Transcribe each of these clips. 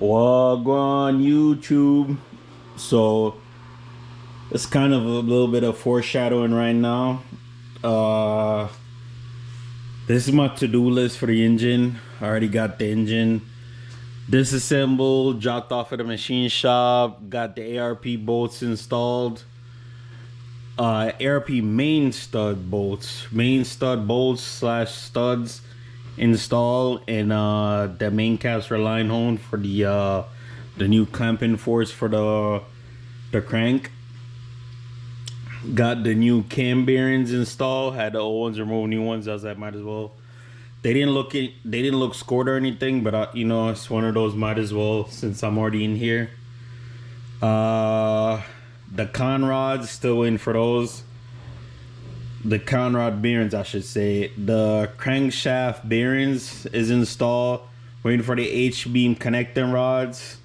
Wagwan YouTube. So it's kind of a little bit of foreshadowing right now. This is my to-do list for the engine. I already got the engine disassembled, dropped off at the machine shop, got the ARP bolts installed. ARP main stud bolts slash studs installed, and the main caps for line hone for the new clamping force for the crank. Got the new cam bearings installed. Had the old ones removed, new ones. I was like, might as well. They didn't look scored or anything, but it's one of those, might as well, since I'm already in here. The con rods, still waiting for those. The con rod bearings, I should say. The crankshaft bearings is installed. Waiting for the H-beam connecting rods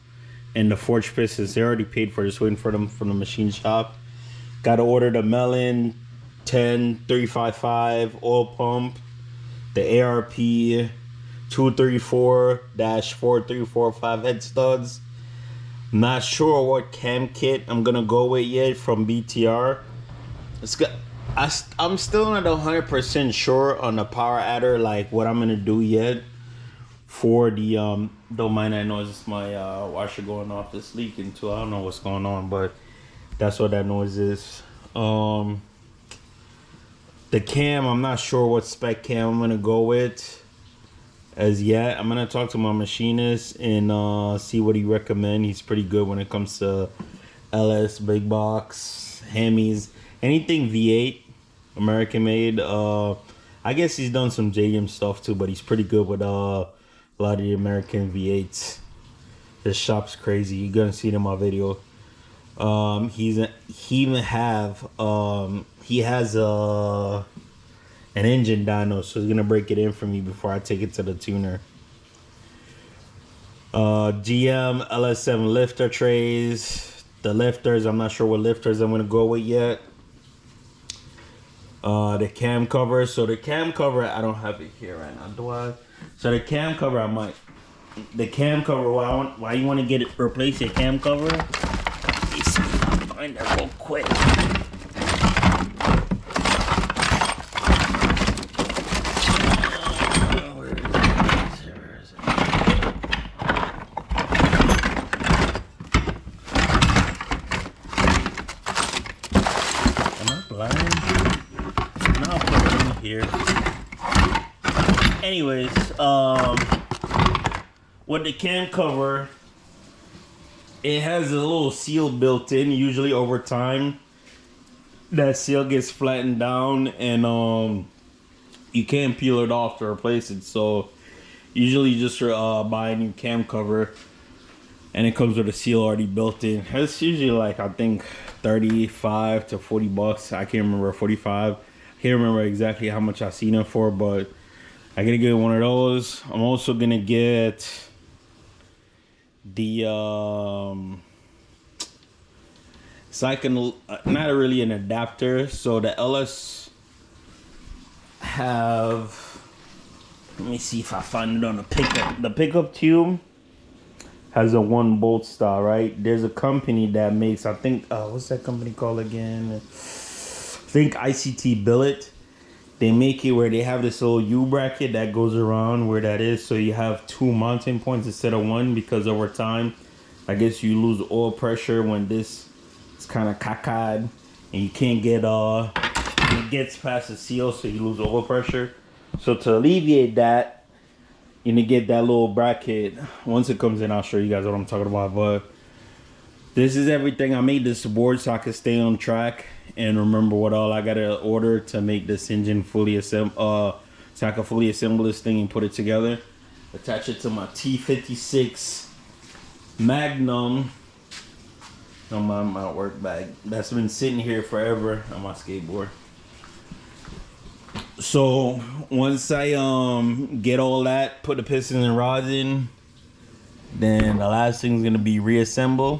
and the forged pistons. They already paid for, just waiting for them from the machine shop. Got to order the Mellon 10355 oil pump, the ARP 234-4345 head studs. Not sure what cam kit I'm gonna go with yet from BTR. I'm still not 100% sure on the power adder, like what I'm gonna do yet for the don't mind that noise, it's my washer going off, it's leaking too. I don't know what's going on, but that's what that noise is. The cam, I'm not sure what spec cam I'm gonna go with as yet. I'm gonna talk to my machinist and see what he recommends. He's pretty good when it comes to LS, big box, Hemis, anything V8, American made. I guess he's done some JDM stuff too, but he's pretty good with a lot of the American V8s. His shop's crazy. You're gonna see it in my video. He has an engine dyno, so he's gonna break it in for me before I take it to the tuner. GM LS7 lifter trays. The lifters, I'm not sure what lifters I'm gonna go with yet. The cam cover. So the cam cover, I don't have it here right now, do I? So the cam cover, I might. The cam cover, why you want to get it, replace your cam cover? Let me see if I find it real quick. Here. Anyways, with the cam cover, it has a little seal built in. Usually over time, that seal gets flattened down and you can't peel it off to replace it. So usually you just buy a new cam cover and it comes with a seal already built in. It's usually like, I think 35 to 40 bucks. I can't remember, 45. Can't remember exactly how much I seen it for, but I'm gonna get one of those. I'm also gonna get the it's like not really an adapter. So the LS have, let me see if I find it on the pickup. The pickup tube has a 1 bolt style, right? There's a company that makes, I think, what's that company called again? I think ICT Billet. They make it where they have this little U bracket that goes around where that is, so you have 2 mounting points instead of 1, because over time, I guess you lose oil pressure when this is kind of cockeyed and you can't get it gets past the seal, so you lose oil pressure. So to alleviate that, you need to get that little bracket. Once it comes in, I'll show you guys what I'm talking about. But this is everything. I made this board so I can stay on track and remember what all I gotta order to make this engine fully assemble, so I can fully assemble this thing and put it together. Attach it to my T56 Magnum on my work bag that's been sitting here forever on my skateboard. So once I get all that, put the pistons and rods in, then the last thing is gonna be reassembly,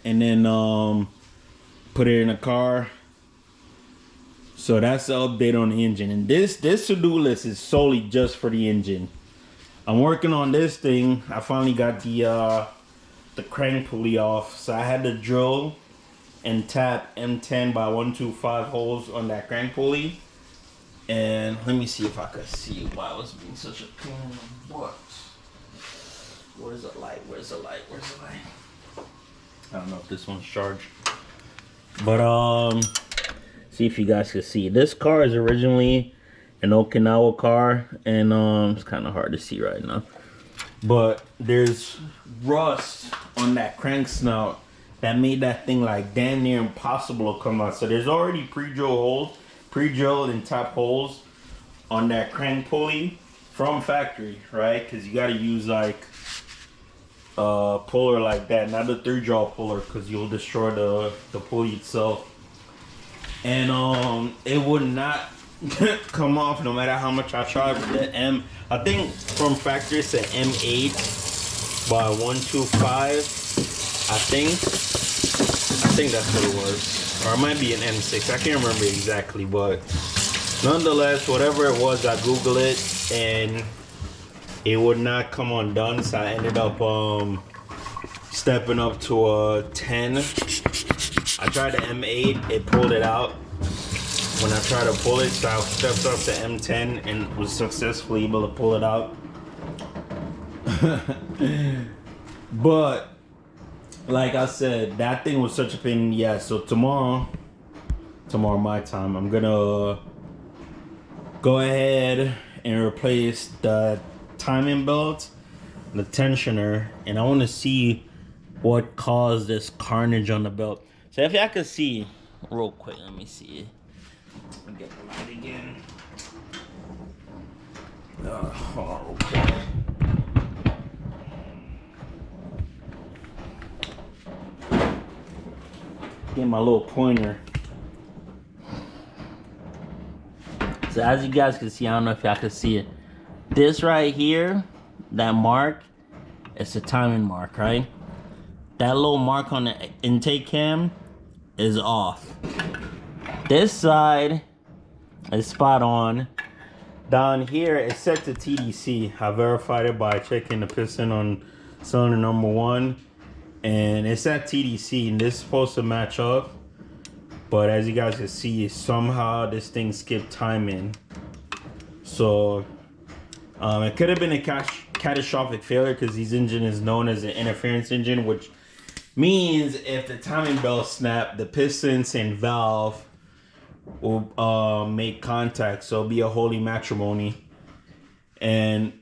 and then put it in a car. So that's the update on the engine. And this to-do list is solely just for the engine. I'm working on this thing. I finally got the crank pulley off, so I had to drill and tap M10 by 125 holes on that crank pulley. And let me see if I could see why I was being such a pain in the butt. Where's the light? Where's the light? Where's the light? I don't know if this one's charged. But see if you guys can see. This car is originally an Okinawa car, and it's kind of hard to see right now. But there's rust on that crank snout that made that thing like damn near impossible to come out. So there's already pre-drilled and tap holes on that crank pulley from factory, right? Because you got to use like a puller like that, not a 3-jaw puller, because you'll destroy the pulley itself. And it would not come off no matter how much I tried with the M. I think from factory it's an M8 by 125. I think that's what it was, or it might be an M6. I can't remember exactly, but nonetheless, whatever it was, I googled it and it would not come undone. So I ended up stepping up to a 10. I tried the M8, it pulled it out. When I tried to pull it, so I stepped up to M10 and was successfully able to pull it out. But like I said, that thing was such a pain in the ass. So tomorrow my time, I'm gonna go ahead and replace the timing belt, the tensioner, and I want to see what caused this carnage on the belt. So if y'all could see real quick, let me see. I'll get the light again. Hold on real quick. Get my little pointer. So as you guys can see, I don't know if y'all can see it. This right here, that mark, it's a timing mark, right? That little mark on the intake cam is off. This side is spot on. Down here, it's set to TDC. I verified it by checking the piston on cylinder number 1. And it's at TDC, and this is supposed to match up. But as you guys can see, somehow this thing skipped timing. So it could have been a catastrophic failure, because this engine is known as an interference engine, which means if the timing belt snapped, the pistons and valve will make contact. So it'll be a holy matrimony. And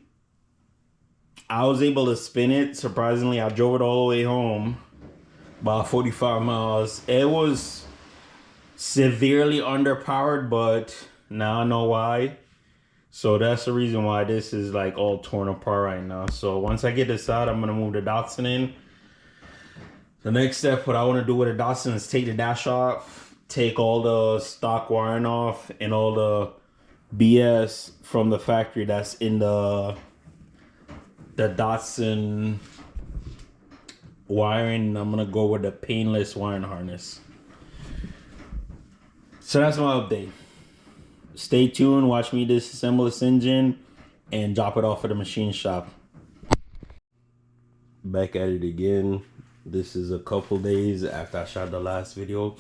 I was able to spin it. Surprisingly, I drove it all the way home, about 45 miles. It was severely underpowered, but now I know why. So that's the reason why this is like all torn apart right now. So once I get this out, I'm gonna move the Datsun in. The next step, what I want to do with the Datsun is take the dash off, take all the stock wiring off, and all the BS from the factory that's in the Datsun wiring. I'm gonna go with the painless wiring harness. So that's my update. Stay tuned, watch me disassemble this engine and drop it off at the machine shop. Back at it again. This is a couple days after I shot the last video.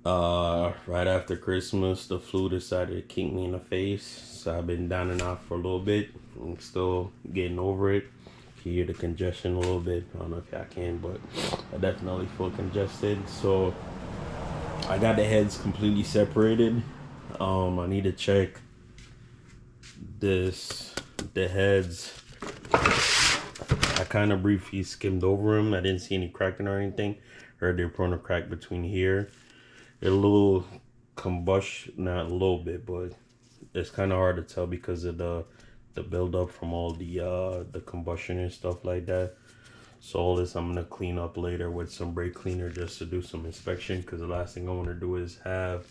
Right after Christmas, the flu decided to kick me in the face. So I've been down and out for a little bit. I'm still getting over it. You can hear the congestion a little bit. I don't know if y'all can, but I definitely feel congested. So I got the heads completely separated. I need to check the heads. I kind of briefly skimmed over them. I didn't see any cracking or anything. Heard they're prone to crack between here. A little combustion, not a little bit, but it's kind of hard to tell because of the buildup from all the combustion and stuff like that. So all this I'm gonna clean up later with some brake cleaner just to do some inspection, because the last thing I want to do is have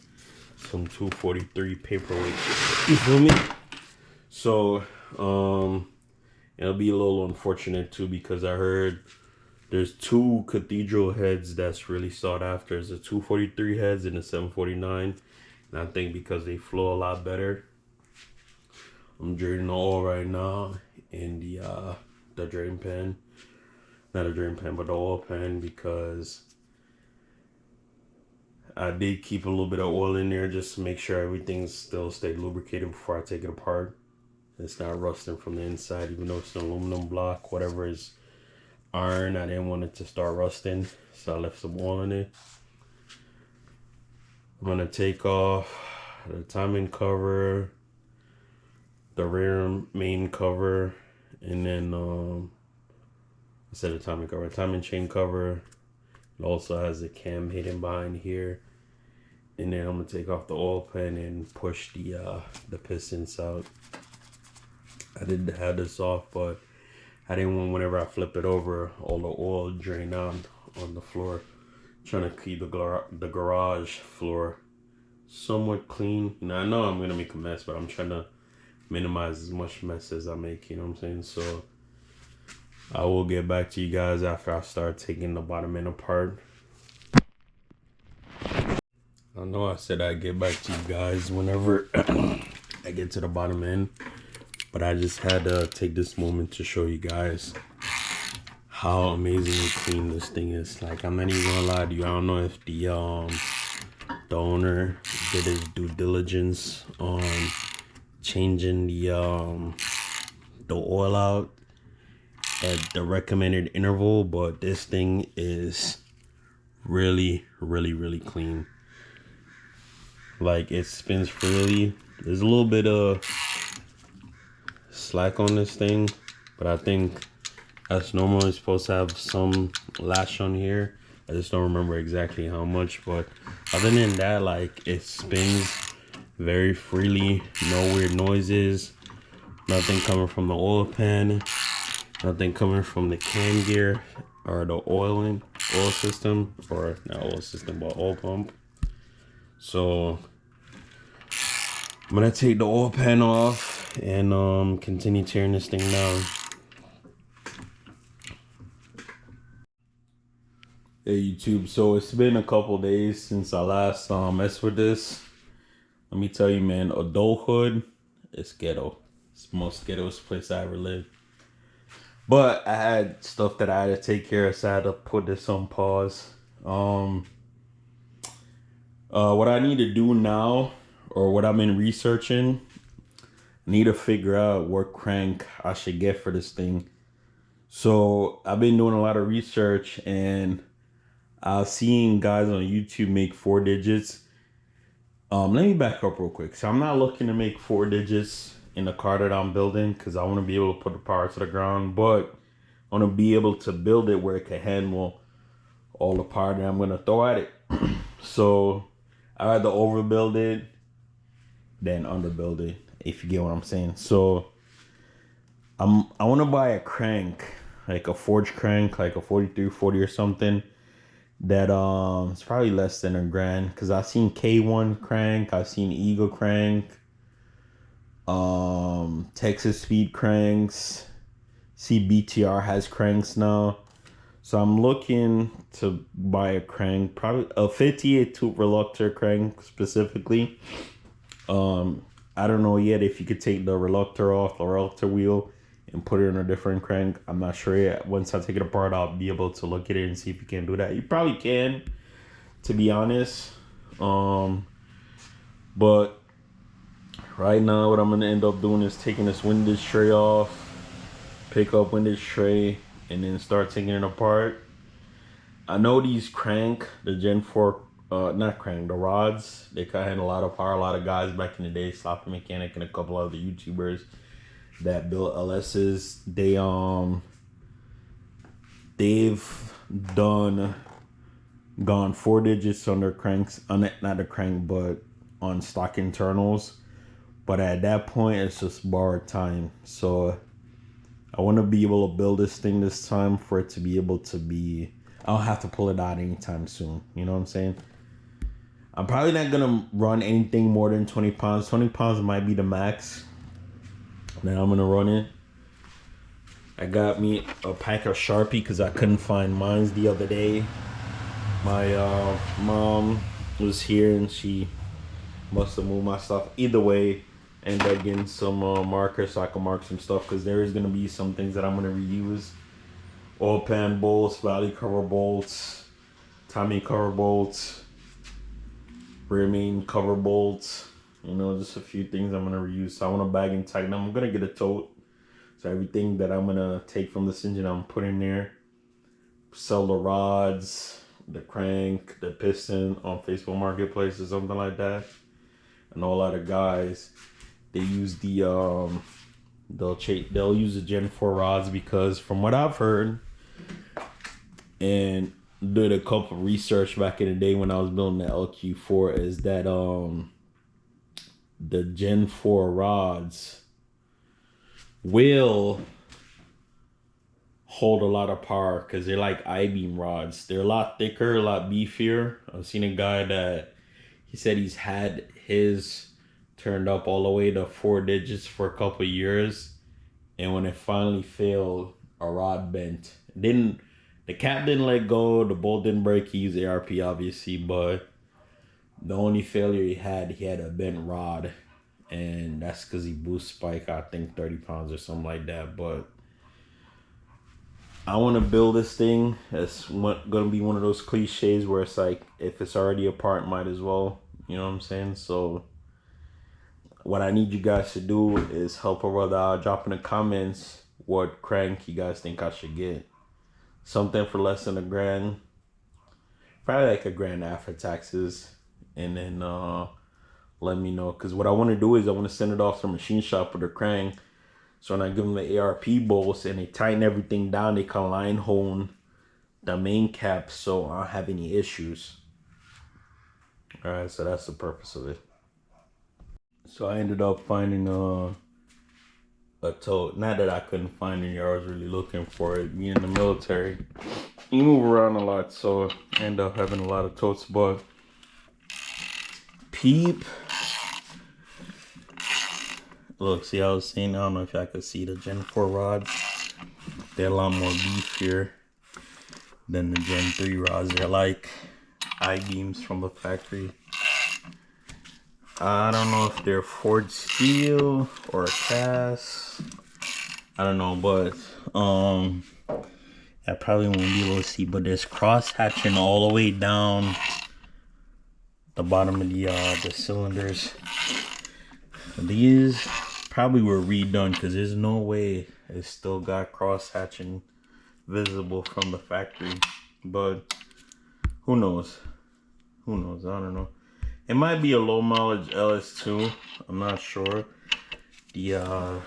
some 243 paperweight. You feel me? So it'll be a little unfortunate too, because I heard there's 2 cathedral heads that's really sought after. There's a 243 heads and a 749, and I think because they flow a lot better, I'm draining the oil right now in the drain pan. Not a drain pan, but the oil pan, because I did keep a little bit of oil in there just to make sure everything still stayed lubricated before I take it apart. It's not rusting from the inside, even though it's an aluminum block. Whatever is iron, I didn't want it to start rusting, so I left some oil in it. I'm gonna take off the timing cover, the rear main cover, and then instead of timing cover, timing chain cover. It also has a cam hidden behind here. And then I'm gonna take off the oil pan and push the pistons out. I did have this off, but I didn't want, whenever I flip it over, all the oil drain out on the floor. Trying to keep the garage floor somewhat clean. You know, I know I'm gonna make a mess, but I'm trying to minimize as much mess as I make, you know what I'm saying? So I will get back to you guys after I start taking the bottom end apart. I know I said I'd get back to you guys whenever I get to the bottom end, but I just had to take this moment to show you guys how amazingly clean this thing is. Like, I'm not even gonna lie to you, I don't know if the owner did his due diligence on changing the oil out at the recommended interval, but this thing is really clean. Like, it spins freely. There's a little bit of slack on this thing, but I think that's normal. It's supposed to have some lash on here. I just don't remember exactly how much, but other than that, like, it spins very freely. No weird noises. Nothing coming from the oil pan. Nothing coming from the cam gear or the oil system, or not oil system, but oil pump. So I'm gonna take the oil pan off and continue tearing this thing down. Hey YouTube, so it's been a couple days since I last messed with this. Let me tell you, man, adulthood is ghetto. It's the most ghettoest place I ever lived. But I had stuff that I had to take care of, so I had to put this on pause. What I need to do now, or what I've been researching, I need to figure out what crank I should get for this thing. So I've been doing a lot of research, and I've seen guys on YouTube make 4 digits. Let me back up real quick. So I'm not looking to make 4 digits in the car that I'm building, because I want to be able to put the power to the ground, but I want to be able to build it where it can handle all the power that I'm going to throw at it. So I rather overbuild it than underbuild it, if you get what I'm saying. So I want to buy a crank, like a forged crank, like a 4340 or something, that it's probably less than $1,000, because I've seen K1 crank, I've seen Eagle crank, Texas Speed cranks, CBTR has cranks now. So I'm looking to buy a crank, probably a 58 tooth reluctor crank specifically. I don't know yet if you could take the reluctor off, the reluctor wheel, and put it in a different crank. I'm not sure yet. Once I take it apart, I'll be able to look at it and see if you can do that. You probably can, to be honest. But right now, what I'm gonna end up doing is taking this windage tray off, pick up windage tray, and then start taking it apart. I know these crank, the Gen 4, not crank, the rods, they kind of had a lot of power. A lot of guys back in the day, Sloppy Mechanic and a couple other YouTubers that built LSs, they've gone 4 digits on their cranks, on not the crank, but on stock internals. But at that point, it's just borrowed time. So I want to be able to build this thing this time for it to be able to be, I don't have to pull it out anytime soon. You know what I'm saying? I'm probably not going to run anything more than 20 pounds. 20 pounds might be the max. Then I'm going to run it. I got me a pack of Sharpie because I couldn't find mine the other day. My mom was here and she must have moved my stuff. Either way, end up getting some markers so I can mark some stuff, because there is going to be some things that I'm going to reuse. Oil pan bolts, valley cover bolts, timing cover bolts, rear main cover bolts. You know, just a few things I'm going to reuse. So I want to bag and tighten them. I'm going to get a tote. So everything that I'm going to take from this engine, I'm putting there. Sell the rods, the crank, the piston on Facebook Marketplace or something like that. I know a lot of guys, they use the they'll use the Gen 4 rods, because from what I've heard and did a couple research back in the day when I was building the LQ4, is that the Gen 4 rods will hold a lot of power, because they're like I-beam rods. They're a lot thicker, a lot beefier. I've seen a guy that he said he's had his turned up all the way to 4 digits for a couple years, and when it finally failed, a rod bent. The cap didn't let go, the bolt didn't break. He used ARP obviously, but the only failure he had a bent rod, and that's because he boost spike, I think 30 pounds or something like that. But I want to build this thing. It's gonna be one of those cliches where it's like, if it's already apart, might as well. You know what I'm saying? So what I need you guys to do is help a brother out. Drop in the comments what crank you guys think I should get. Something for less than $1,000. Probably like $1,000 after taxes. And then let me know. Because what I want to do is I want to send it off to a machine shop with a crank. So when I give them the ARP bolts and they tighten everything down, they can line hone the main cap so I don't have any issues. Alright, so that's the purpose of it. So I ended up finding a tote. Not that I couldn't find any, I was really looking for it. Being in the military, you move around a lot, so I end up having a lot of totes. But peep. Look, see, I was saying, I don't know if y'all could see the Gen 4 rods. They're a lot more beefier than the Gen 3 rods. They're like I-beams from the factory. I don't know if they're forged steel or cast. I don't know, but I probably won't be able to see. But there's cross hatching all the way down the bottom of the cylinders. These probably were redone, because there's no way it's still got cross hatching visible from the factory. But who knows? Who knows? I don't know. It might be a low mileage LS2. I'm not sure. The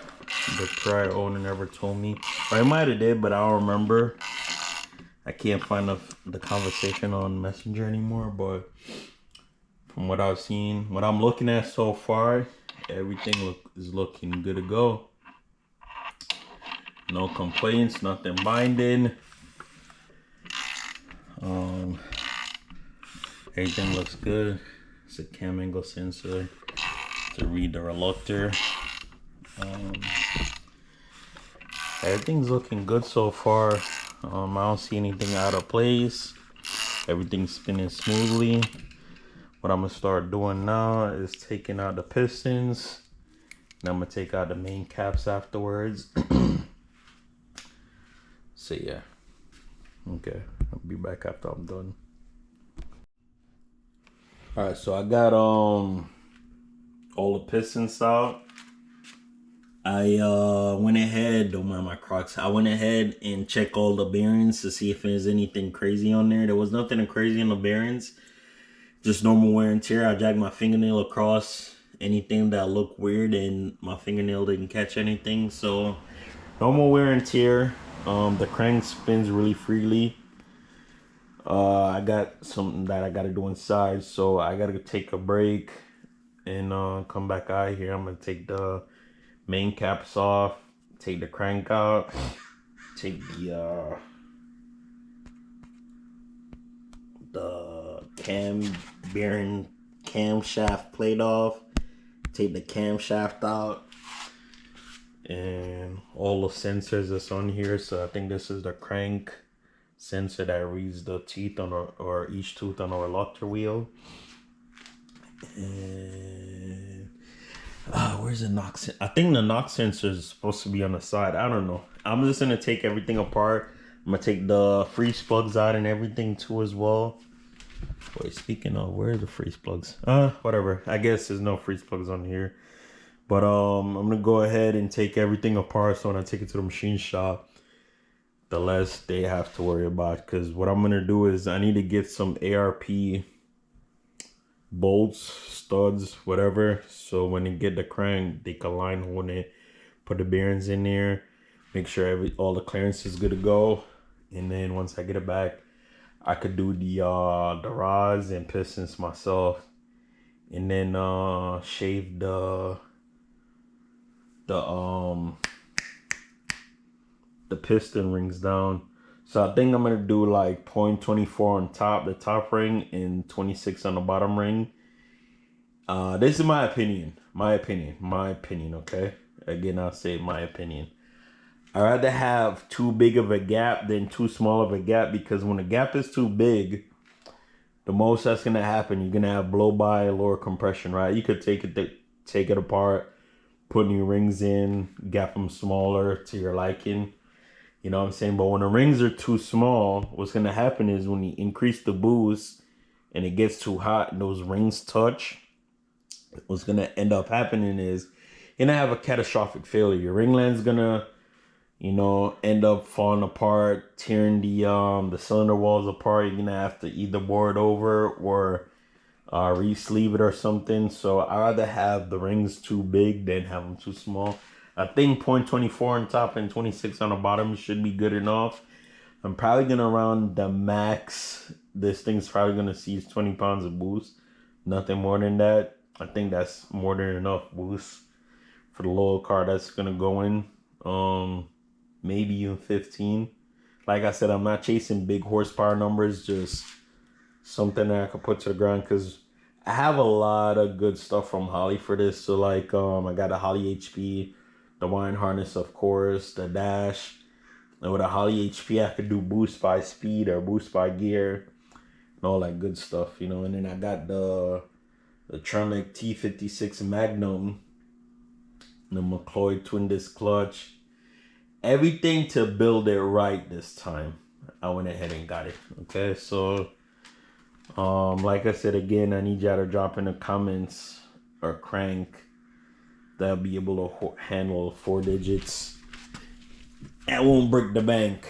prior owner never told me. Or it might have did, but I don't remember. I can't find the conversation on Messenger anymore. But from what I've seen, what I'm looking at so far, everything is looking good to go. No complaints, nothing binding. Everything looks good. It's a cam angle sensor to read the reluctor. Everything's looking good so far. I don't see anything out of place. Everything's spinning smoothly. What I'm gonna start doing now is taking out the pistons. And I'm gonna take out the main caps afterwards. So yeah. Okay, I'll be back after I'm done. Alright, so I got all the pistons out. I went ahead, don't mind my Crocs. I went ahead and checked all the bearings to see if there's anything crazy on there. There was nothing crazy on the bearings. Just normal wear and tear. I dragged my fingernail across anything that looked weird, and my fingernail didn't catch anything. So normal wear and tear. The crank spins really freely. I got something that I gotta do inside, so I gotta take a break and come back out here. I'm gonna take the main caps off, take the crank out, take the cam bearing camshaft plate off, take the camshaft out, and all the sensors that's on here. So I think this is the crank sensor that reads the teeth on or each tooth on our reluctor wheel. And Where's the knock sensor? I think the knock sensor is supposed to be on the side. I don't know. I'm just gonna take everything apart. I'm gonna take the freeze plugs out and everything too as well. Wait, speaking of, where are the freeze plugs? Whatever. I guess there's no freeze plugs on here. But I'm gonna go ahead and take everything apart. So when I take it to the machine shop, the less they have to worry about. Because what I'm gonna do is I need to get some ARP bolts, studs, whatever. So when they get the crank, they can line hold it, put the bearings in there, make sure all the clearance is good to go. And then once I get it back, I could do the rods and pistons myself, and then shave the piston rings down. So I think I'm gonna do like 0.24 on top, the top ring, and 26 on the bottom ring. This is my opinion. Okay. Again, I'll say my opinion. I'd rather have too big of a gap than too small of a gap, because when the gap is too big, the most that's gonna happen, you're gonna have blow by, lower compression, right? You could take it apart, put new rings in, gap them smaller to your liking. You know what I'm saying? But when the rings are too small, what's gonna happen is when you increase the boost and it gets too hot and those rings touch, what's gonna end up happening is you're gonna have a catastrophic failure. Your ringland's gonna, end up falling apart, tearing the cylinder walls apart. You're gonna have to either bore it over or re-sleeve it or something. So I rather have the rings too big than have them too small. I think 0.24 on top and 26 on the bottom should be good enough. I'm probably gonna run the max. This thing's probably gonna seize 20 pounds of boost. Nothing more than that. I think that's more than enough boost for the little car that's gonna go in. Maybe even 15. Like I said, I'm not chasing big horsepower numbers, just something that I could put to the ground, because I have a lot of good stuff from Holley for this. So like I got a Holley HP, the wine harness, of course, the dash. And with a Holley HP, I could do boost by speed or boost by gear and all that good stuff, And then I got the Tronic T56 Magnum, the McCloy twin disc clutch. Everything to build it right this time. I went ahead and got it. Okay, so like I said again, I need y'all to drop in the comments or crank that'll be able to handle 4 digits. That won't break the bank.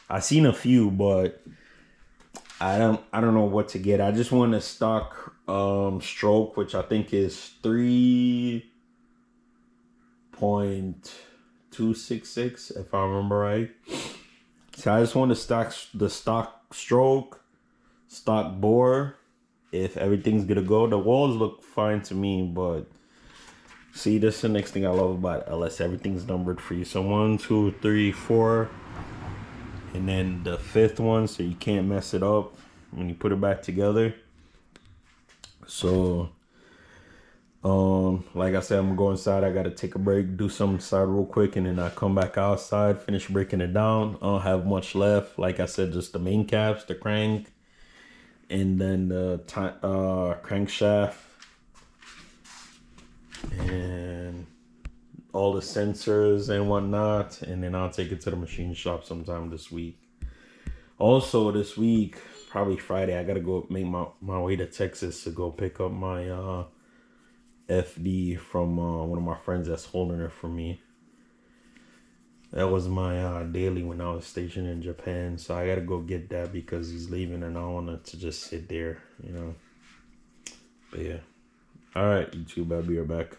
I seen a few, but I don't know what to get. I just want a stock stroke, which I think is 3.266 if I remember right. So I just want the stock stroke, stock bore. If everything's gonna go, the walls look fine to me, but see, this is the next thing I love about LS. Everything's numbered for you. So 1, 2, 3, 4, and then the 5th one, so you can't mess it up when you put it back together. So like I said, I'm gonna go inside. I gotta take a break, do something inside real quick, and then I come back outside, finish breaking it down. I don't have much left. Like I said, just the main caps, the crank, and then the crankshaft, and all the sensors and whatnot. And then I'll take it to the machine shop sometime this week. Also this week, probably Friday, I gotta go make my way to Texas to go pick up my FD from one of my friends that's holding it for me. That was my daily when I was stationed in Japan. So I gotta go get that because he's leaving and I don't want it to just sit there, But yeah. Alright, YouTube, I'll be right back.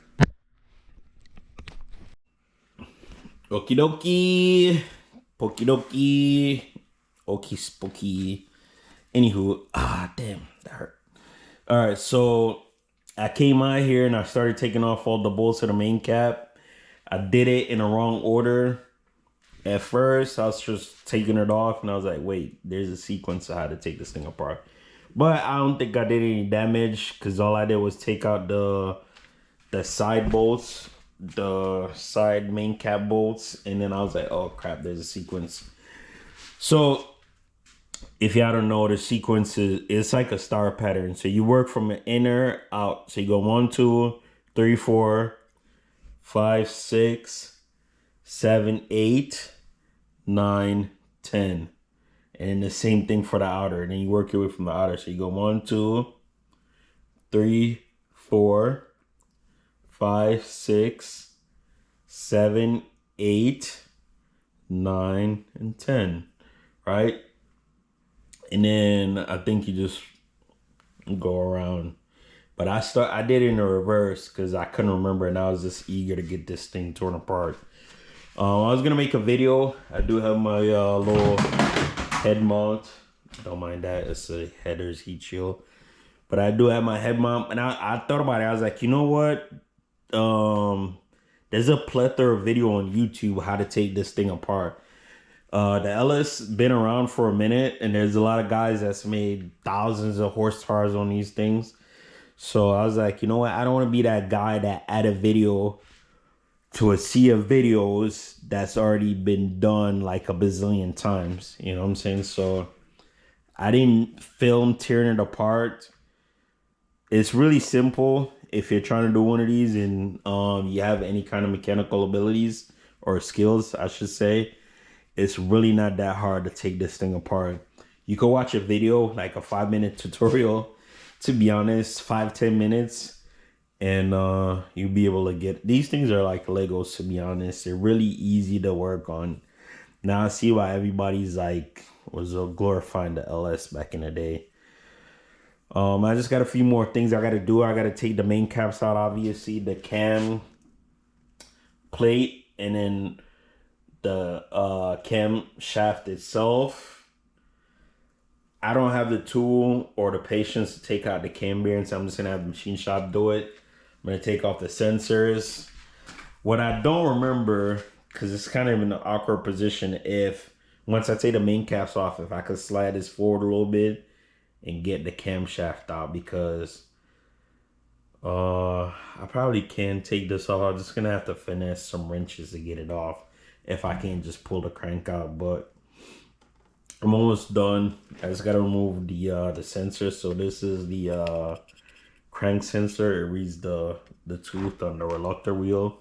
Okie dokie. Poki dokie. Okie spooky. Anywho, damn, that hurt. Alright, so I came out here and I started taking off all the bolts of the main cap. I did it in the wrong order. At first, I was just taking it off and I was like, wait, there's a sequence of how to take this thing apart. But I don't think I did any damage because all I did was take out the side bolts, the side main cap bolts. And then I was like, oh crap, there's a sequence. So if y'all don't know, the sequence it's like a star pattern. So you work from an inner out. So you go 1, 2, 3, 4. 5, 6, 7, 8, 9, 10. And the same thing for the outer. And then you work your way from the outer. So you go 1, 2, 3, 4, 5, 6, 7, 8, 9, and 10. Right? And then I think you just go around. But I did it in the reverse because I couldn't remember, and I was just eager to get this thing torn apart. I was gonna make a video. I do have my little head mount. Don't mind that. It's a header's heat shield. But I do have my head mount, and I thought about it. I was like, you know what? There's a plethora of video on YouTube how to take this thing apart. The LS been around for a minute, and there's a lot of guys that's made thousands of horsepower on these things. So I was like, you know what? I don't want to be that guy that add a video to a sea of videos that's already been done like a bazillion times. You know what I'm saying? So I didn't film tearing it apart. It's really simple if you're trying to do one of these and you have any kind of mechanical abilities or skills, I should say. It's really not that hard to take this thing apart. You can watch a video, like a 5-minute tutorial, to be honest, 5-10 minutes, and you'll be able to get these things. Are like Legos, to be honest. They're really easy to work on. Now I see why everybody's like was glorifying the LS back in the day. I just got a few more things I got to do. I got to take the main caps out, obviously, the cam plate, and then the cam shaft itself. I don't have the tool or the patience to take out the cam bearing, so I'm just gonna have the machine shop do it. I'm gonna take off the sensors. What I don't remember, because it's kind of in an awkward position, if once I take the main caps off, if I could slide this forward a little bit and get the camshaft out, because I probably can take this off. I'm just gonna have to finesse some wrenches to get it off if I can't just pull the crank out. But I'm almost done. I just gotta remove the sensor. So this is the crank sensor. It reads the tooth on the reluctor wheel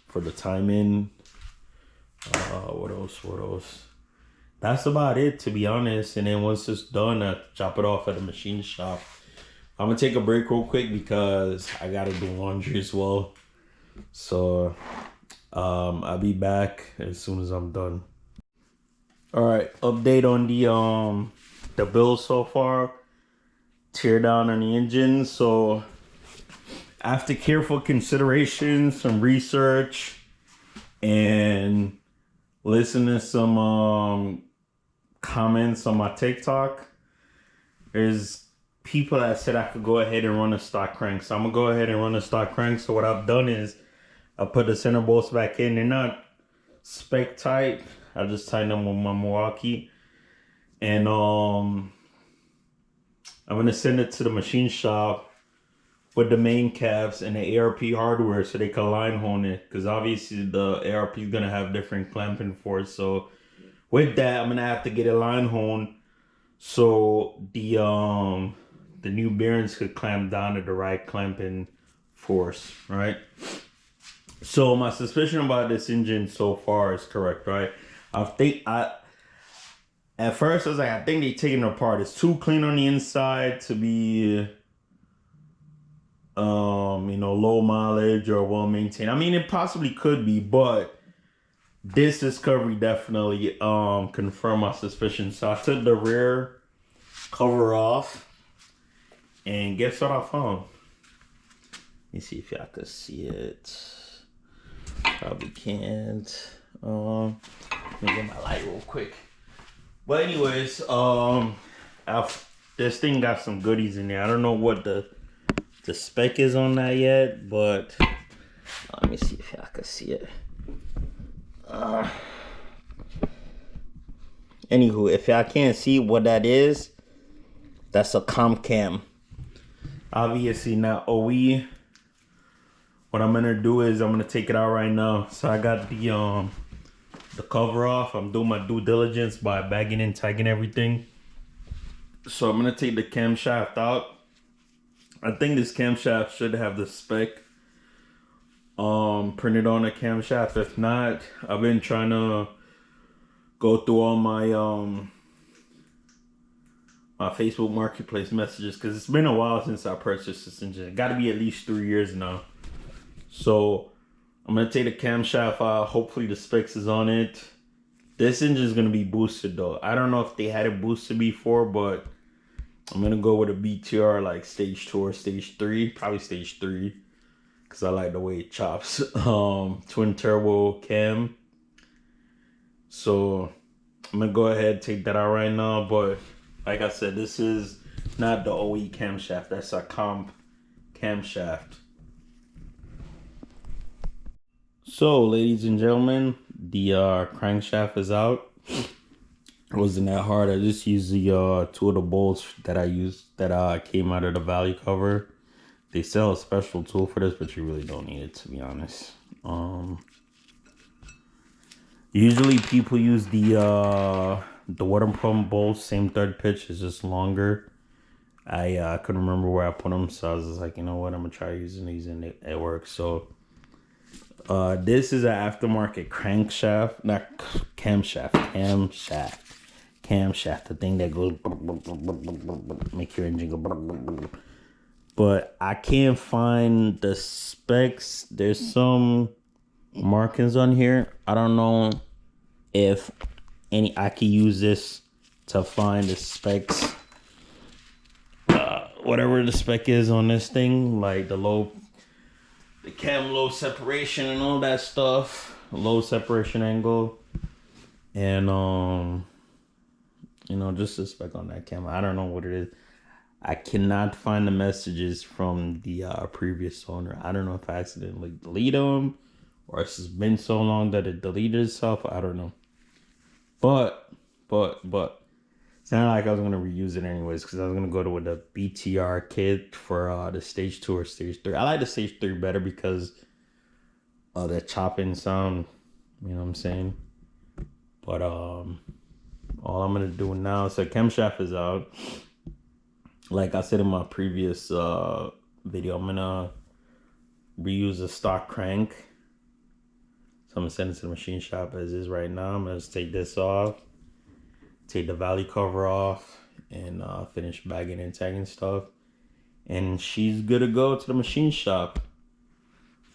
for the timing. What else? That's about it, to be honest. And then once it's done, I chop it off at the machine shop. I'm gonna take a break real quick because I gotta do laundry as well. So I'll be back as soon as I'm done. All right, update on the build so far. Tear down on the engine. So after careful consideration, some research, and listen to some comments on my TikTok, there's people that said I could go ahead and run a stock crank. So I'm gonna go ahead and run a stock crank. So what I've done is I put the center bolts back in. They're not spec tight. I just tighten them with my Milwaukee. And I'm gonna send it to the machine shop with the main caps and the ARP hardware so they can line hone it, because obviously the ARP is gonna have different clamping force. So with that, I'm gonna have to get it line honed so the new bearings could clamp down to the right clamping force, right? So my suspicion about this engine so far is correct, right? At first I was like, I think they taking it apart. It's too clean on the inside to be low mileage or well maintained. I mean, it possibly could be, but this discovery definitely confirmed my suspicion. So I took the rear cover off, and guess what I found? Let me see if y'all could see it. Probably can't. Let me get my light real quick. But anyways, this thing got some goodies in there. I don't know what the spec is on that yet, but let me see if y'all can see it. Anywho, if y'all can't see what that is, that's a comp cam. Obviously not OE. What I'm gonna do is I'm gonna take it out right now. So I got the cover off. I'm doing my due diligence by bagging and tagging everything. So I'm gonna take the camshaft out. I think this camshaft should have the spec printed on a camshaft. If not, I've been trying to go through all my my Facebook Marketplace messages, because it's been a while since I purchased this engine. It got to be at least 3 years now. So I'm gonna take the camshaft out. Hopefully the specs is on it. This engine is gonna be boosted though. I don't know if they had it boosted before, but I'm gonna go with a BTR like stage 2 or stage 3, probably stage 3, because I like the way it chops. Twin turbo cam. So I'm gonna go ahead and take that out right now. But like I said, this is not the OE camshaft. That's a comp camshaft. So, ladies and gentlemen, the crankshaft is out. It wasn't that hard. I just used the 2 of the bolts that I used that came out of the value cover. They sell a special tool for this, but you really don't need it, to be honest. Usually people use the water pump bolts, same thread pitch, it's just longer. I couldn't remember where I put them, so I was just like, you know what, I'm gonna try using these and it works. So this is an aftermarket crankshaft, not camshaft, camshaft, the thing that goes make your engine go. But I can't find the specs. There's some markings on here. I don't know if I can use this to find the specs. Whatever the spec is on this thing, like the cam low separation and all that stuff, low separation angle, and you know, just the spec on that camera. I don't know what it is. I cannot find the messages from the previous owner. I don't know if I accidentally deleted them, or it's just been so long that it deleted itself. I don't know. But it's not like I was gonna reuse it anyways, because I was gonna go with the BTR kit for the stage 2 or stage 3. I like the stage 3 better because of the chopping sound. You know what I'm saying? But all I'm gonna do now, so camshaft is out. Like I said in my previous video, I'm gonna reuse a stock crank. So I'm gonna send it to the machine shop as is right now. I'm gonna just take this off, take the valley cover off, and finish bagging and tagging stuff. And she's good to go to the machine shop.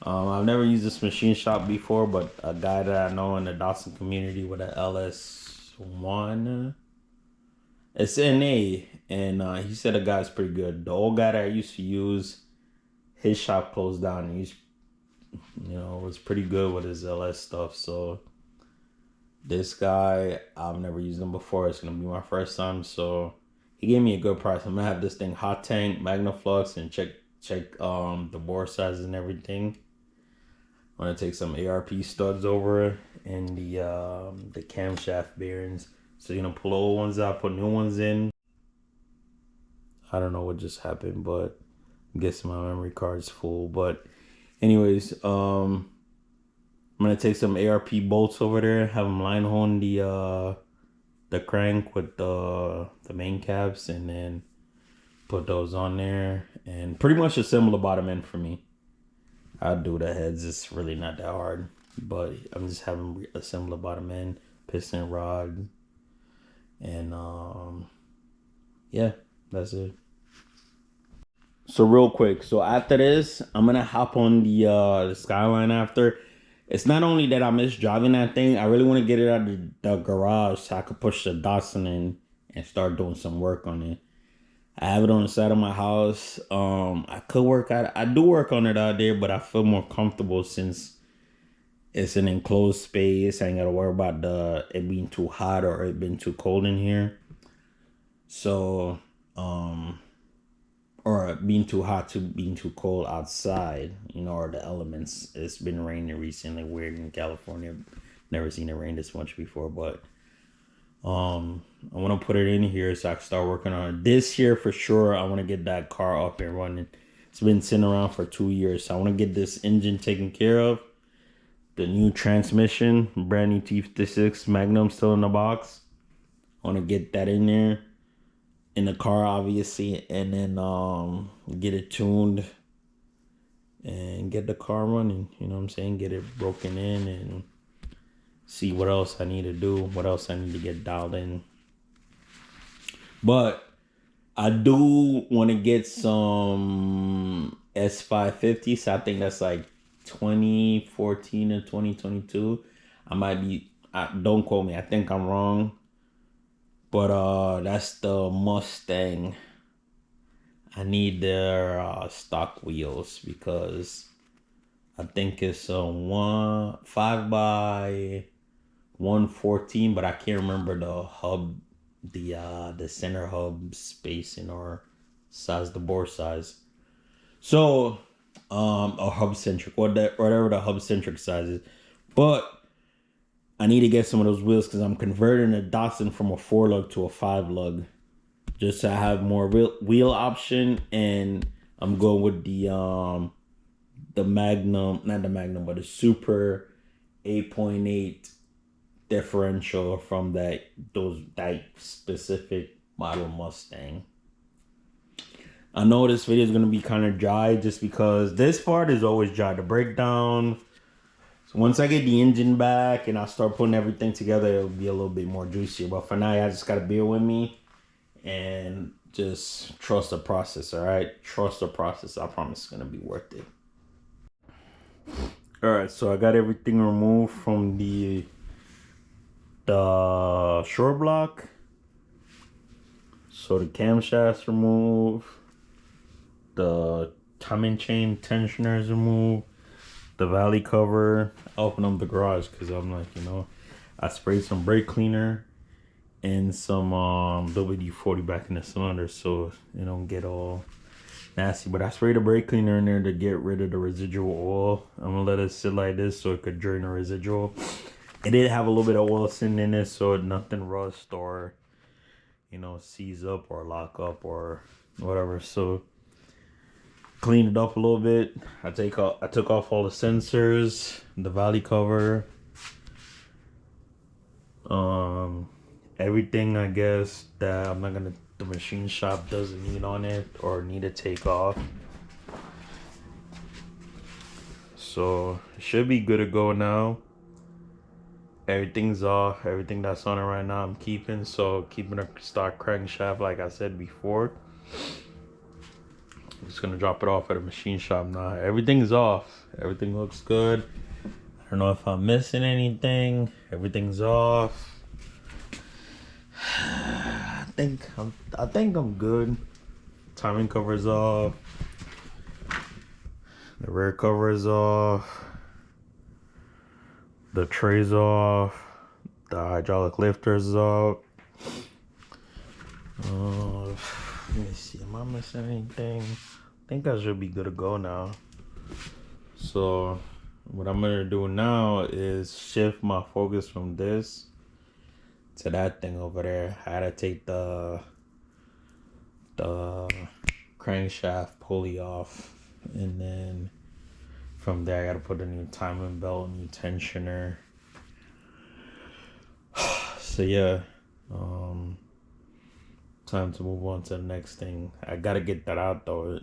I've never used this machine shop before, but a guy that I know in the Dawson community with an LS1, it's NA, and he said the guy's pretty good. The old guy that I used to use, his shop closed down, and he's, you know, was pretty good with his LS stuff. So this guy, I've never used him before. It's gonna be my first time. So he gave me a good price. I'm gonna have this thing hot tank, Magnaflux, and check the bore size and everything. I'm gonna take some ARP studs over and the camshaft bearings. So you're gonna pull old ones out, put new ones in. I don't know what just happened, but I'm guessing my memory card's full. But anyways, I'm gonna take some ARP bolts over there, have them line hone the crank with the main caps, and then put those on there and pretty much assemble the bottom end for me. I'll do the heads, it's really not that hard, but I'm just having assemble the bottom end, piston rod, and yeah, that's it. So real quick, so after this, I'm gonna hop on the Skyline after. It's not only that I miss driving that thing, I really want to get it out of the garage so I could push the Datsun in and start doing some work on it. I have it on the side of my house. I could work out. I do work on it out there, but I feel more comfortable since it's an enclosed space. I ain't gotta worry about it being too hot or it being too cold in here. So, or being too hot to being too cold outside, you know, or the elements. It's been raining recently, weird in California. Never seen it rain this much before, but I want to put it in here so I can start working on it. This year for sure, I want to get that car up and running. It's been sitting around for 2 years, so I want to get this engine taken care of. The new transmission, brand new T56 Magnum still in the box. I want to get that in there, in the car obviously, and then get it tuned and get the car running. You know what I'm saying? Get it broken in and see what else I need to do, what else I need to get dialed in. But I do want to get some S550s. I think that's like 2014 or 2022. I might be, don't quote me, I think I'm wrong. But that's the Mustang. I need their stock wheels because I think it's a 5x114, but I can't remember the hub, the center hub spacing or size, the bore size. So a hub centric, whatever the hub centric size is. But I need to get some of those wheels because I'm converting a Datsun from a 4-lug to a 5-lug. Just to have more wheel option, and I'm going with the Magnum, not the Magnum, but the Super 8.8 differential from that specific model Mustang. I know this video is gonna be kind of dry just because this part is always dry. The breakdown. So once I get the engine back and I start putting everything together, it'll be a little bit more juicier. But for now, I just gotta bear with me. And just trust the process, all right? Trust the process. I promise it's going to be worth it. All right, so I got everything removed from the shore block. So the camshaft's removed. The timing chain tensioner is removed. The valley cover. I opened up the garage because I'm like, I sprayed some brake cleaner and some WD-40 back in the cylinder so it don't get all nasty. But I sprayed a brake cleaner in there to get rid of the residual oil. I'm gonna let it sit like this so it could drain the residual. It did have a little bit of oil sitting in it, so nothing rust or seize up or lock up or whatever. So clean it up a little bit. I took off all the sensors, the valley cover, everything I guess that the machine shop doesn't need on it or need to take off. So it should be good to go now. Everything's off. Everything that's on it right now I'm keeping. So keeping a stock crankshaft like I said before. I'm just gonna drop it off at a machine shop now. Everything's off. Everything looks good. I don't know if I'm missing anything. Everything's off. I think I'm good. Timing cover is off. The rear cover is off. The tray's off. The hydraulic lifter is off. Let me see. Am I missing anything? I think I should be good to go now. So what I'm gonna do now is shift my focus from this to that thing over there. I had to take the crankshaft pulley off, and then from there I gotta put a new timing belt, new tensioner. So yeah, time to move on to the next thing. I gotta get that out though.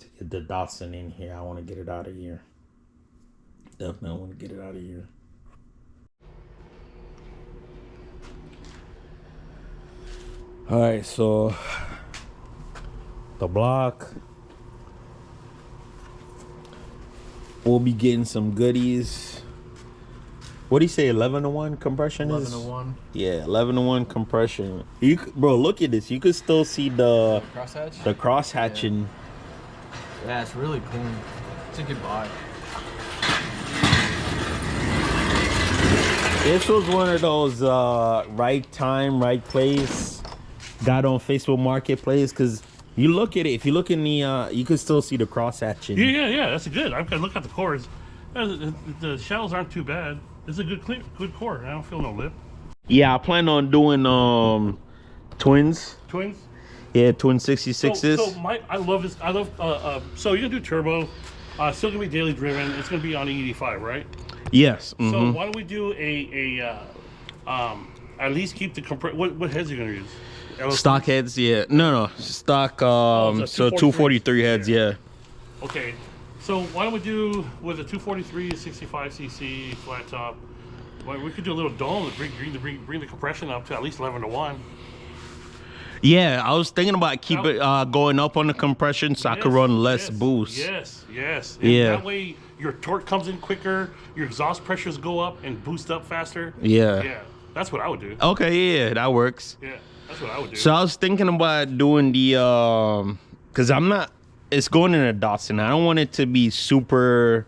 To get the Datsun in here, I want to get it out of here. Definitely want to get it out of here. All right, so the block, we'll be getting some goodies. What do you say, 11-to-1 compression 11 to 1. Yeah, 11-to-1 compression. Bro, look at this. You can still see the crosshatch. The crosshatching. Yeah, it's really clean. It's a good buy. This was one of those right time, right place. Got on Facebook Marketplace because you look at it. If you look in the, you can still see the crosshatching. Yeah. That's good. I can look at the cores. The shells aren't too bad. It's a good core. I don't feel no lip. Yeah, I plan on doing twins. Twins. Yeah, twin 66s. So I love this. I love. So you're gonna do turbo. Still gonna be daily driven. It's gonna be on E85, right? Yes. So why don't we do at least keep the what heads are you gonna use? LS2? Stock heads, yeah. No, stock. So 243 heads, yeah. Okay, So why don't we do with a 243 65cc flat top? Well, we could do a little dome to bring the compression up to at least 11-to-1. Yeah, I was thinking about going up on the compression so I could run less boost. Yes. And Yeah. that way your torque comes in quicker, your exhaust pressures go up and boost up faster. Yeah. That's what I would do. Okay, yeah, that works. Yeah, that's what I would do. So I was thinking about doing the because it's going in a Datsun. I don't want it to be super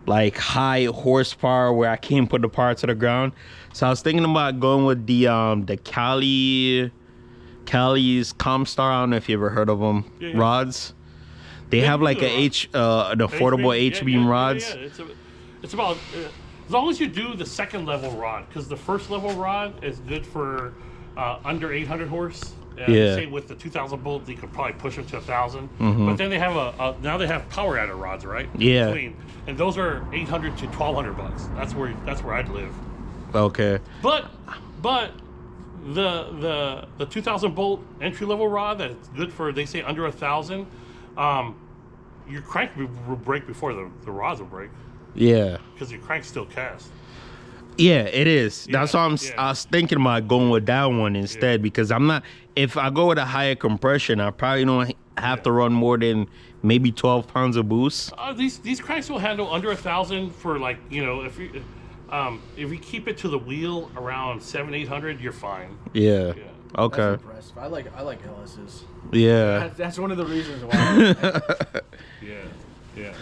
like high horsepower where I can't put the power to the ground. So I was thinking about going with the Cali's Comstar. I don't know if you ever heard of them. rods. They have like an affordable H-beam rods. Yeah. It's about as long as you do the second level rod, because the first level rod is good for under 800 horse. Say with the 2000 bolt, they could probably push them to 1,000. But then they have now they have power adder rods, right? Yeah. And those are 800 to 1,200 bucks. That's where I'd live. Okay. But the 2000 bolt entry level rod that's good for, they say, under 1,000. Your crank will break before the rods will break. Yeah. Because your crank's still cast. Yeah, it is. That's why I was thinking about going with that one instead, because I'm not. If I go with a higher compression, I probably don't have to run more than maybe 12 pounds of boost. These cranks will handle under 1,000 for, like, if you keep it to the wheel around 700-800, you're fine. Yeah. Okay. That's impressive. I like LS's. Yeah. That's one of the reasons why. Yeah.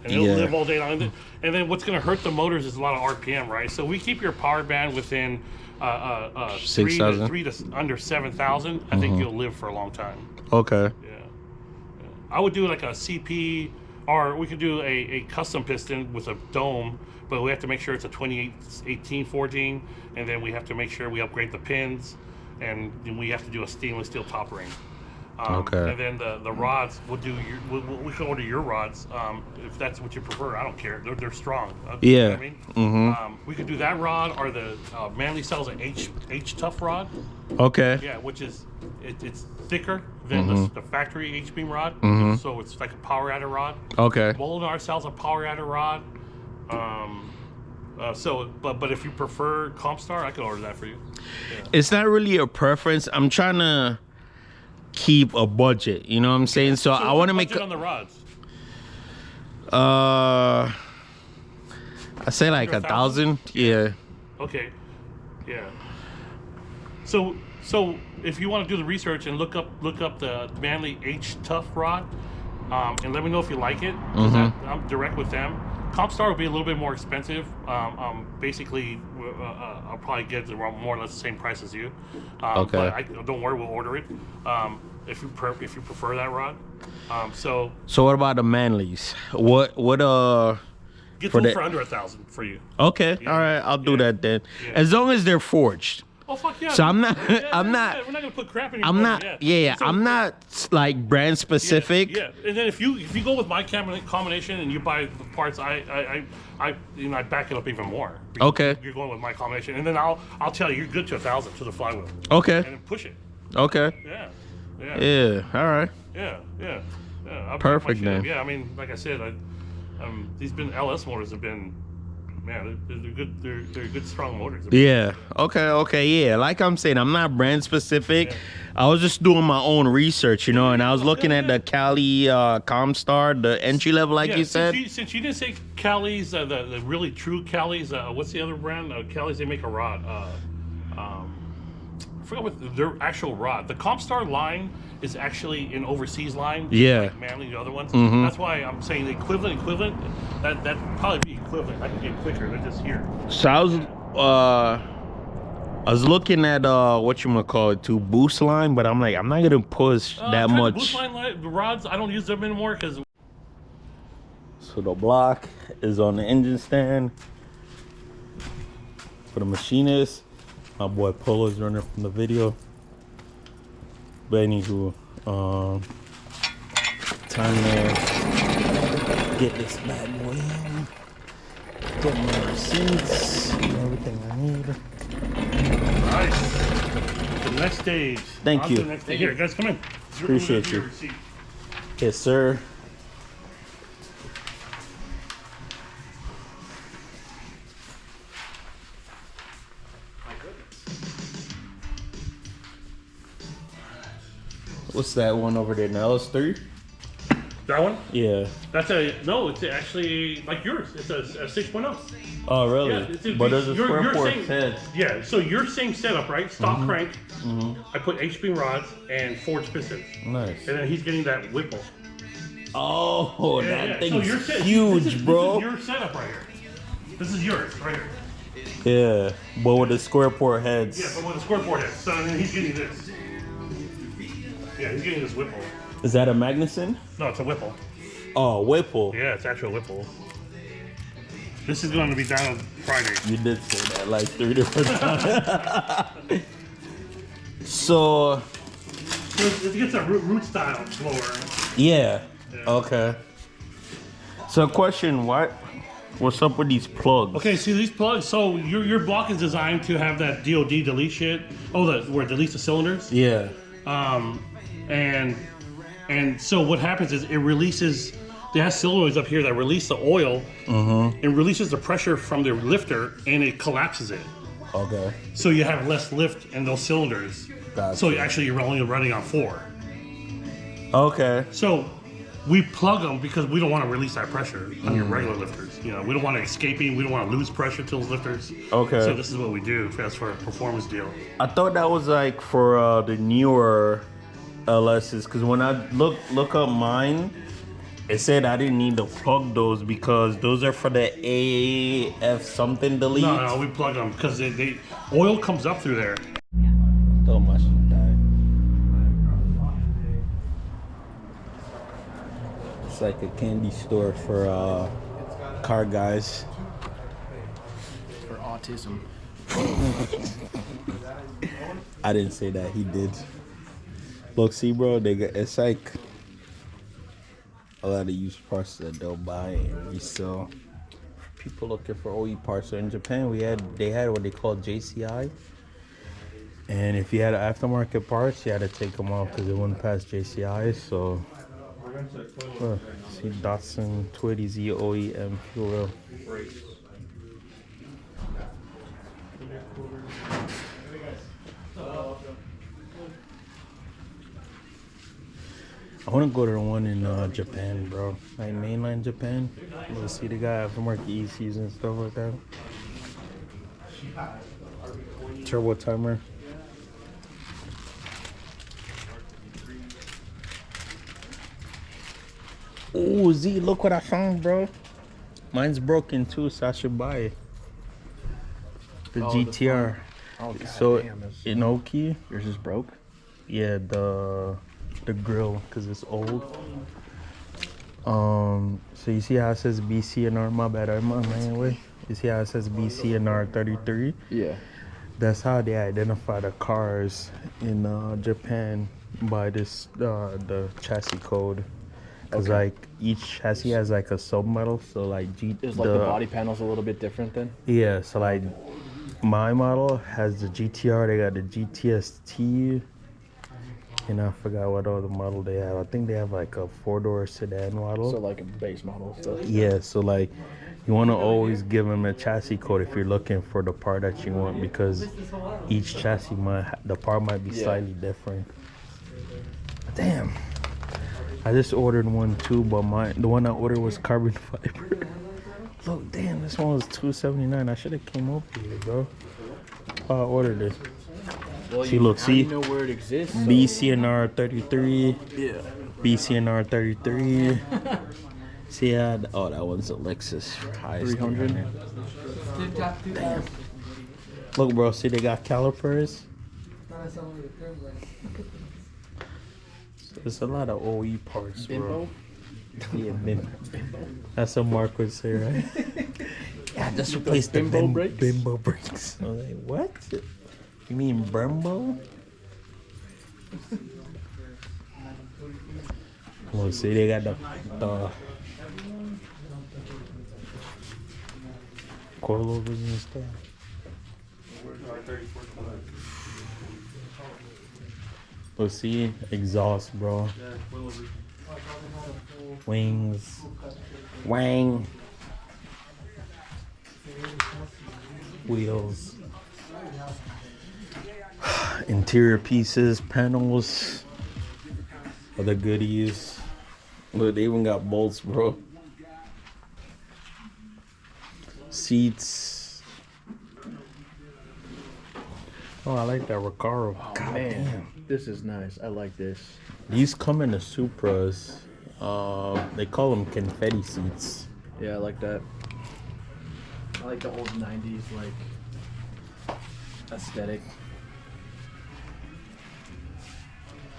And it'll live all day long. And then what's going to hurt the motors is a lot of RPM, right? So we keep your power band within 6,000, 3 to under 7,000. I think you'll live for a long time. Okay. Yeah. I would do like a CP, or we could do a custom piston with a dome, but we have to make sure it's a 2818 forging, and then we have to make sure we upgrade the pins, and then we have to do a stainless steel top ring. Okay. And then the rods, we can order your rods if that's what you prefer. I don't care. They're strong. You know what I mean? We could do that rod, or the Manly sells an H tough rod. Okay. Yeah, which is it's thicker than the factory H-beam rod, so it's like a power adder rod. Okay. Molinar sells a power adder rod. But if you prefer Compstar, I can order that for you. Yeah. It's not really a preference. I'm trying to keep a budget, you know what I'm saying? So I want to make on the rods. I say like 1,000. Yeah. Okay. Yeah. So if you want to do the research and look up the Manly H Tough rod, and let me know if you like it. I'm direct with them. Compstar will be a little bit more expensive. Basically, I'll probably get more or less the same price as you. Okay. But don't worry, we'll order it. If you prefer that rod. So what about the Manleys? What get them for under 1,000 for you. Okay. All right. I'll do that then. As long as they're forged. Oh, fuck yeah. So I'm not. We're not gonna put crap in your I'm motor, not. Yeah. So, I'm not like brand specific. Yeah. And then if you go with my combination and you buy the parts, I back it up even more. Okay. You're going with my combination, and then I'll tell you you're good to 1,000 to the flywheel. Okay. And then push it. Okay. Yeah. Yeah. All right. Yeah. Perfect then. Yeah. I mean, like I said, these LS motors have been. Man, they're good. They're good, strong motors. Yeah. Okay. Yeah. Like I'm saying, I'm not brand specific. I was just doing my own research, and I was looking at the Cali Comstar, the entry level, like you said. Since you didn't say Cali's, the really true Cali's, what's the other brand? Cali's, they make a rod. I forgot what their actual rod. The Compstar line is actually an overseas line. Yeah. Like Manly, the other ones. That's why I'm saying the equivalent. That'd probably be equivalent. I can get quicker. They're just here. So I was looking at to boost line, but I'm like, I'm not gonna push that much. Boost line rods, I don't use them anymore because. So the block is on the engine stand for the machinist. My boy Polo's running from the video. But anywho, time to get this bad boy in. Get my receipts and everything I need. Nice. The next stage. Thank you. Here, guys, come in. Appreciate you. Yes, sir. What's that one over there? An LS3? That one? Yeah. That's it's actually like yours. It's a 6.0. Oh, really? Yeah, But there's a your square port same, head. Yeah, so your same setup, right? Stock crank. I put H-beam rods and forged pistons. Nice. And then he's getting that Whipple. Oh, that thing's this huge, is bro. This is your setup right here. This is yours right here. Yeah, but with the square port heads. Yeah, but with a square port head. So then he's getting this. Yeah, he's getting this Whipple. Is that a Magnuson? No, it's a Whipple. Oh, Whipple. Yeah, it's actually a Whipple. This is going to be done on Friday. You did say that like 3 different times. So It gets a root style blower. yeah. Okay. So question, what's up with these plugs? Okay, see these plugs. So your block is designed to have that DOD delete shit. Oh, where it deletes the cylinders. Yeah. And so what happens is it releases. It has solenoids up here that release the oil. And releases the pressure from the lifter, and it collapses it. Okay. So you have less lift in those cylinders. Gotcha. So actually you're only running on 4. Okay. So we plug them because we don't want to release that pressure on your regular lifters. You know, we don't want to escaping. We don't want to lose pressure to those lifters. Okay. So this is what we do. That's for a performance deal. I thought that was like for the newer LSs, because when I look up mine, it said I didn't need to plug those because those are for the AF something delete. No, we plug them because they oil comes up through there. So much died. It's like a candy store for car guys. For autism. I didn't say that, he did. Look, see, bro, it's like a lot of used parts that they'll buy and resell. People looking for OE parts. So in Japan, they had what they call JCI. And if you had aftermarket parts, you had to take them off because it wouldn't pass JCI. So, see Datsun 280Z OEM fuel rail. I want to go to the one in Japan, bro. Like mainland Japan. Let's see the guy aftermarket ECUs and stuff like that. Turbo timer. Ooh, Z, look what I found, bro. Mine's broken too, so I should buy it. The GTR. So in Oki, Yours is broke? yeah, the grill, because it's old. So you see how it says BCNR? My bad, I'm on my way. You see how it says BCNR 33? Yeah. That's how they identify the cars in Japan by this the chassis code. Cause like each chassis has like a submodel, so like Is like the body panel's a little bit different then? Yeah, so like my model has the GTR, they got the GTST, and I forgot what other model they have. I think they have like a 4-door sedan model. So like a base model stuff. Yeah, so like you want to always give them a chassis code if you're looking for the part that you want, because each chassis the part might be slightly different. Damn, I just ordered one too, but the one I ordered was carbon fiber. Look, damn, this one was $279. I should have came over here, bro. I ordered it. Well, See, look, see, you know where it exists. So. BCNR 33. Yeah. BCNR 33. See, oh, that one's a Lexus. 300. Damn. Look, bro, see, they got calipers. There's a lot of OE parts, bro. Yeah, bimbo. That's what Mark would say, right? Yeah, just replace the bimbo brakes? Bimbo brakes. I was like, what? You mean Brembo? Well, see, they got the coilovers and stuff. Let's see, exhaust, bro. Wings. Wang. Wheels. Interior pieces, panels. Other goodies. Look, they even got bolts, bro. Seats. Oh, I like that Recaro. God Man, damn. this is nice. I like this. These come in the Supras. They call them confetti seats. Yeah, I like that. I like the old 90s, like, aesthetic.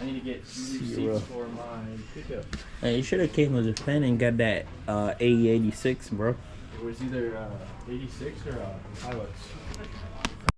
I need to get new Sierra. seats for my pickup. Hey, you should have came with a pen and got that AE86, bro. It was either 86 or Hilux.